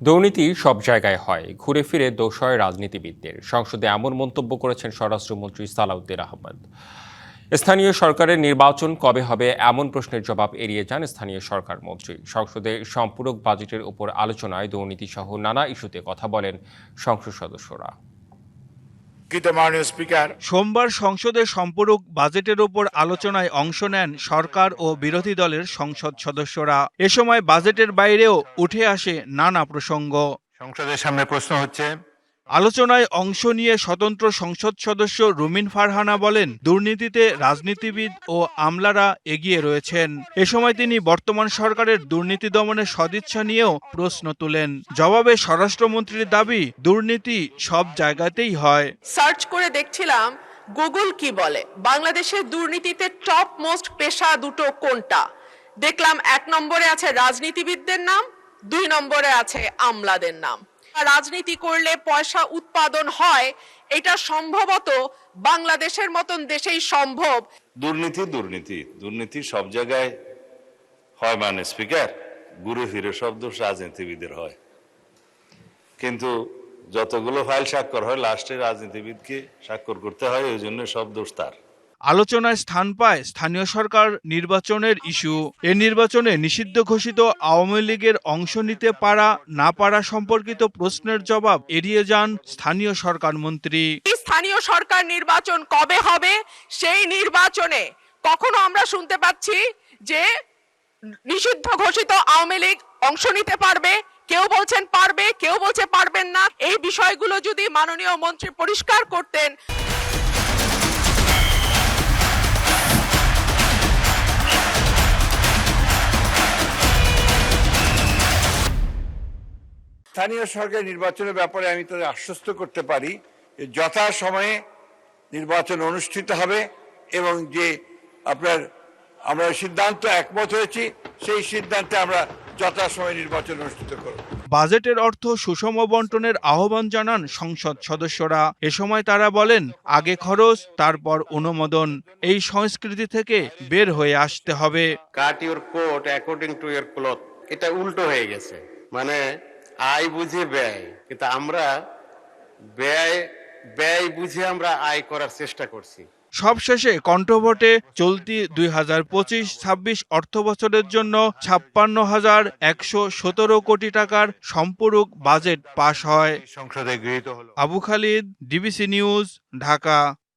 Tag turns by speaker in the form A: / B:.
A: দুর্নীতি সব জায়গায় হয়, ঘুরে ফিরে দোষ হয় রাজনীতিবিদদের। সংসদে এমন মন্তব্য করেছেন স্বরাষ্ট্রমন্ত্রী সালাউদ্দিন আহমেদ। স্থানীয় সরকারের নির্বাচন কবে হবে এমন প্রশ্নের জবাব এড়িয়ে যান স্থানীয় সরকার মন্ত্রী। সংসদে সম্পূরক বাজেটের উপর আলোচনায় দুর্নীতি সহ নানা ইস্যুতে কথা বলেন সংসদ সদস্যরা।
B: সোমবার সংসদে সম্পূরক বাজেটের উপর আলোচনায় অংশ নেন সরকার ও বিরোধী দলের সংসদ সদস্যরা। এ সময় বাজেটের বাইরেও উঠে আসে নানা প্রসঙ্গ।
C: সংসদের সামনে প্রশ্ন হচ্ছে,
B: আলোচনায় অংশ নিয়ে স্বতন্ত্র সংসদ সদস্য রুমিন ফারহানা বলেন, দুর্নীতিতে রাজনীতিবিদ ও আমলারা এগিয়ে রয়েছেন। এ সময় তিনি বর্তমান সরকারের দুর্নীতি দমনের সদিচ্ছা নিয়েও প্রশ্ন তোলেন। জবাবে স্বরাষ্ট্রমন্ত্রীর দাবি, দুর্নীতি সব জায়গাতেই হয়।
D: সার্চ করে দেখছিলাম গুগল কি বলে, বাংলাদেশের দুর্নীতিতে টপ মোস্ট পেশা দুটো কোনটা। দেখলাম 1 নম্বরে আছে রাজনীতিবিদদের নাম, 2 নম্বরে আছে আমলাদের নাম। রাজনীতি করলে পয়সা উৎপাদন হয়, এটা সম্ভবত বাংলাদেশের মতন দেশেই সম্ভব।
E: দুর্নীতি সব জায়গায় হয়, মানে স্পিকার, ঘুরে ফিরে সব দোষ রাজনীতিবিদের হয়। কিন্তু যতগুলো ফাইল স্বাক্ষর হয়, লাস্টে রাজনীতিবিদকে স্বাক্ষর করতে হয়, ওই জন্য সব দোষ তার।
B: আলোচনায় স্থান পায় স্থানীয় সরকার নির্বাচনের ইস্যু। এ নির্বাচনে নিষিদ্ধ ঘোষিত আওয়ামী লীগের অংশ নিতে পারা না পারা সম্পর্কিত প্রশ্নের জবাব এড়িয়ে যান স্থানীয় সরকার মন্ত্রী।
D: স্থানীয় সরকার নির্বাচন কবে হবে, সেই নির্বাচনে কখনো আমরা শুনতে পাচ্ছি যে নিষিদ্ধ ঘোষিত আওয়ামী লীগ অংশ নিতে পারবে, কেউ বলছেন পারবে, কেউ বলছে পারবেন না। এই বিষয়গুলো যদি মাননীয় মন্ত্রী পরিষ্কার করতেন।
C: স্থানীয় সরকার নির্বাচনের ব্যাপারে আমি তাদের আশ্বস্ত করতে পারি যে যথাসময়ে নির্বাচন অনুষ্ঠিত হবে এবং যে আমরা সিদ্ধান্ত একমত হয়েছি, সেই সিদ্ধান্তে আমরা যথাসময়ে নির্বাচন অনুষ্ঠিত করব।
B: বাজেটের অর্থ সুষম বন্টনের আহ্বান জানান সংসদ সদস্যরা। এ সময় তারা বলেন, আগে খরচ তারপর অনুমোদন, এই সংস্কৃতি থেকে বের হয়ে আসতে হবে।
F: Cut your coat according to your cloth, এটা উল্টো হয়ে গেছে। মানে আয় বুঝে ব্যয়, কিন্তু আমরা ব্যয় বুঝে আমরা আয় করার চেষ্টা করছি।
B: সবশেষে কণ্ঠভোটে চলতি 2025-26 অর্থ বছরের জন্য 56,117 কোটি টাকার সম্পূরক বাজেট পাশ হয়।
C: সংসদে গৃহীত হলো।
B: Abu Khalid, DBC news, Dhaka.